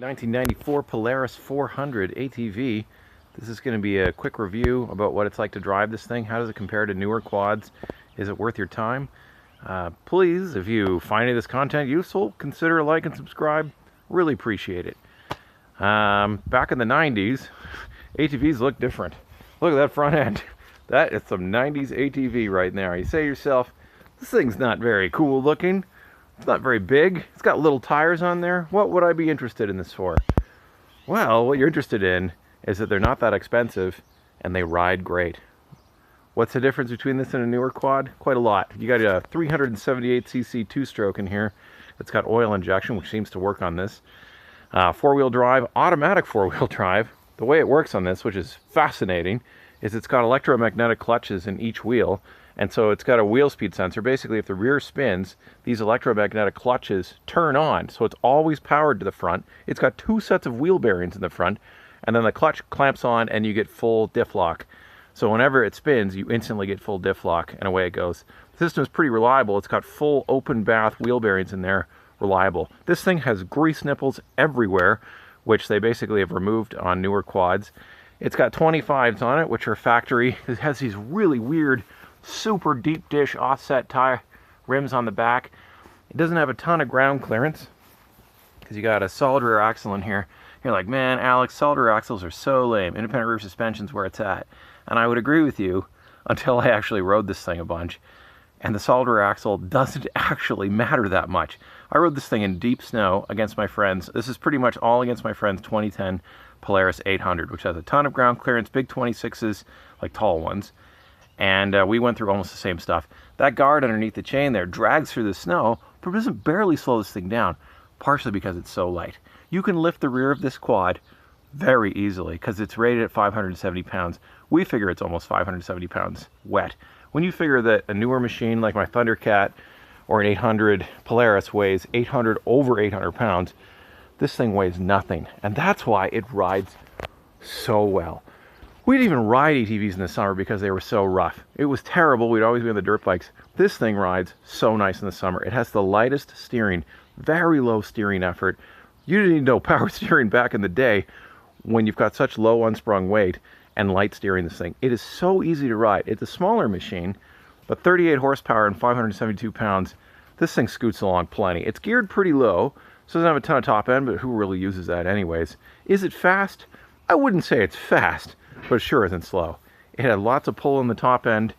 1994 Polaris 400 ATV. This is going to be a quick review about what it's like to drive this thing. How does it compare to newer quads? Is it worth your time? Please, if you find any of this content useful, consider a like and subscribe. Really appreciate it. Back in the 90s, ATVs look different. Look at that front end. That is some 90s ATV right there. You say to yourself, this thing's not very cool looking. It's not very big. It's got little tires on there. What would I be interested in this for? Well, what you're interested in is that they're not that expensive and they ride great. What's the difference between this and a newer quad? Quite a lot. You got a 378cc two-stroke in here. It's got oil injection, which seems to work on this. Four-wheel drive, automatic four-wheel drive. The way it works on this, which is fascinating, is it's got electromagnetic clutches in each wheel. And so it's got a wheel speed sensor. Basically, if the rear spins, these electromagnetic clutches turn on. So it's always powered to the front. It's got two sets of wheel bearings in the front. And then the clutch clamps on and you get full diff lock. So whenever it spins, you instantly get full diff lock, and away it goes. The system is pretty reliable. It's got full open bath wheel bearings in there. Reliable. This thing has grease nipples everywhere, which they basically have removed on newer quads. It's got 25s on it, which are factory. It has these really weird, super deep dish offset tire rims on the back. It doesn't have a ton of ground clearance because you got a solid rear axle in here. You're like, man, Alex, solid rear axles are so lame. Independent rear suspension's where it's at. And I would agree with you until I actually rode this thing a bunch. And the solid rear axle doesn't actually matter that much. I rode this thing in deep snow against my friends. This is pretty much all against my friend's 2010 Polaris 800, which has a ton of ground clearance, big 26s, like tall ones. And we went through almost the same stuff. That guard underneath the chain there drags through the snow, but doesn't barely slow this thing down, partially because it's so light. You can lift the rear of this quad very easily because it's rated at 570 pounds. We figure it's almost 570 pounds wet. When you figure that a newer machine like my Thundercat or an 800 Polaris weighs over 800 pounds, this thing weighs nothing. And that's why it rides so well. We didn't even ride ATVs in the summer because they were so rough. It was terrible. We'd always be on the dirt bikes. This thing rides so nice in the summer. It has the lightest steering, very low steering effort. You didn't need no power steering back in the day when you've got such low unsprung weight and light steering this thing. It is so easy to ride. It's a smaller machine, but 38 horsepower and 572 pounds. This thing scoots along plenty. It's geared pretty low, so it doesn't have a ton of top end, but who really uses that anyways? Is it fast? I wouldn't say it's fast, but it sure isn't slow. It had lots of pull in the top end,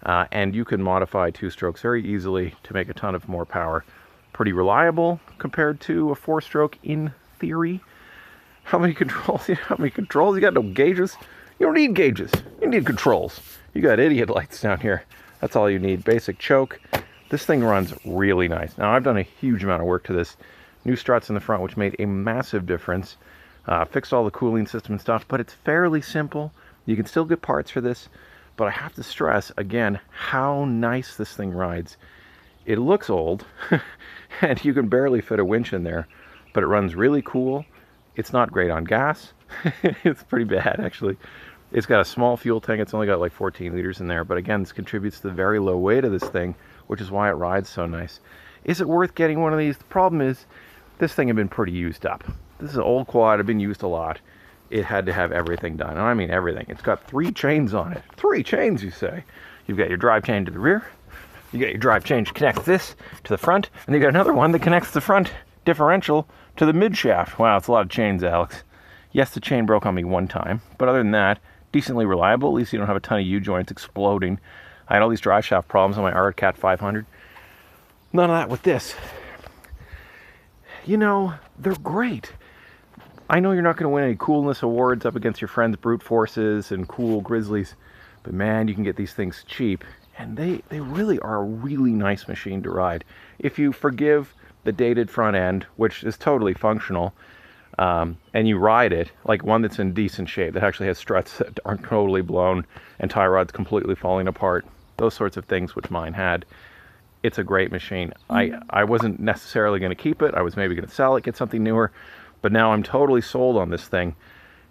and you can modify two-strokes very easily to make a ton of more power. Pretty reliable compared to a four-stroke in theory. How many controls? How many controls? You got no gauges? You don't need gauges. You need controls. You got idiot lights down here. That's all you need. Basic choke. This thing runs really nice. Now, I've done a huge amount of work to this. New struts in the front, which made a massive difference. Fixed all the cooling system and stuff, but it's fairly simple. You can still get parts for this, but I have to stress, again, how nice this thing rides. It looks old, and you can barely fit a winch in there, but it runs really cool. It's not great on gas. It's pretty bad, actually. It's got a small fuel tank. It's only got like 14 liters in there, but again, this contributes to the very low weight of this thing, which is why it rides so nice. Is it worth getting one of these? The problem is, this thing had been pretty used up. This is an old quad, had been used a lot. It had to have everything done, and I mean everything. It's got 3 chains on it. 3 chains, you say? You've got your drive chain to the rear, you got your drive chain that connects this to the front, and you got another one that connects the front differential to the mid shaft. Wow, it's a lot of chains, Alex. Yes, the chain broke on me one time, but other than that, decently reliable. At least you don't have a ton of U-joints exploding. I had all these drive shaft problems on my Cat 500. None of that with this. You know, they're great. I know you're not going to win any coolness awards up against your friends' brute forces and cool grizzlies, but man, you can get these things cheap, and they really are a really nice machine to ride. If you forgive the dated front end, which is totally functional, and you ride it like one that's in decent shape, that actually has struts that aren't totally blown and tie rods completely falling apart, those sorts of things which mine had, it's a great machine. I wasn't necessarily going to keep it. I was maybe going to sell it, get something newer, but now I'm totally sold on this thing.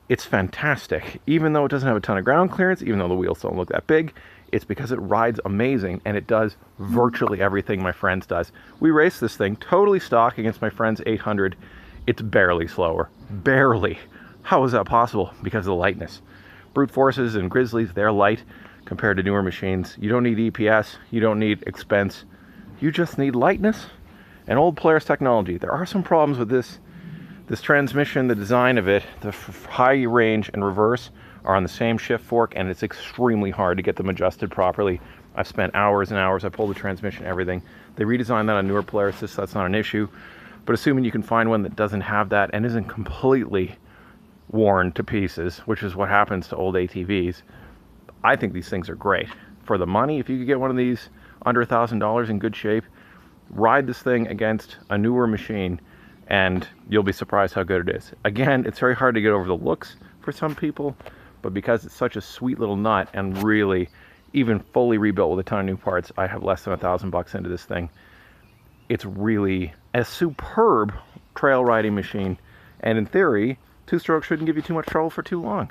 It's fantastic. Even though it doesn't have a ton of ground clearance, even though the wheels don't look that big, it's because it rides amazing, and it does virtually everything my friend's does. We raced this thing totally stock against my friend's 800 it's barely slower. Barely. How is that possible? Because of the lightness. Brute Forces and Grizzlies, they're light compared to newer machines. You don't need EPS, you don't need expense, you just need lightness and old Polaris technology. There are some problems with this transmission, the design of it. The high range and reverse are on the same shift fork, and it's extremely hard to get them adjusted properly. I've spent hours and hours. I pulled the transmission, everything. They redesigned that on newer Polaris, so that's not an issue. But assuming you can find one that doesn't have that and isn't completely worn to pieces, which is what happens to old ATVs, I think these things are great. For the money, if you could get one of these under $1,000 in good shape, ride this thing against a newer machine and you'll be surprised how good it is. Again, it's very hard to get over the looks for some people, but because it's such a sweet little nut and really even fully rebuilt with a ton of new parts, I have less than $1,000 into this thing. It's really a superb trail riding machine, and in theory, two-stroke shouldn't give you too much trouble for too long.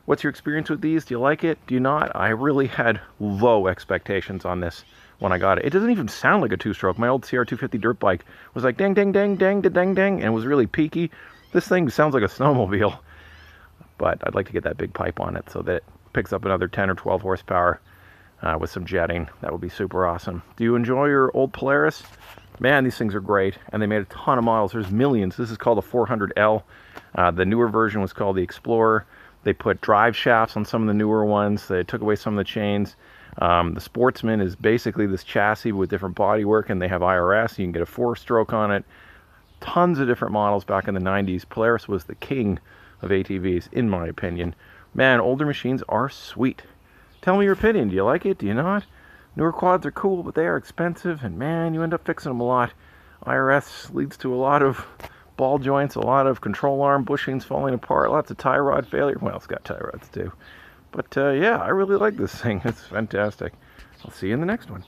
What's your experience with these? Do you like it? Do you not? I really had low expectations on this when I got it. It doesn't even sound like a two-stroke. My old CR250 dirt bike was like dang, dang, dang, dang, dang, dang, and it was really peaky. This thing sounds like a snowmobile, but I'd like to get that big pipe on it so that it picks up another 10 or 12 horsepower with some jetting. That would be super awesome. Do you enjoy your old Polaris? Man, these things are great, and they made a ton of models. There's millions. This is called the 400L. The newer version was called the Explorer. They put drive shafts on some of the newer ones. They took away some of the chains. The Sportsman is basically this chassis with different bodywork, and they have IRS. You can get a 4-stroke on it. Tons of different models back in the 90s. Polaris was the king of ATVs, in my opinion. Man, older machines are sweet. Tell me your opinion. Do you like it? Do you not? Newer quads are cool, but they are expensive, and man, you end up fixing them a lot. IRS leads to a lot of ball joints, a lot of control arm bushings falling apart, lots of tie rod failure. Well, it's got tie rods too. But yeah, I really like this thing. It's fantastic. I'll see you in the next one.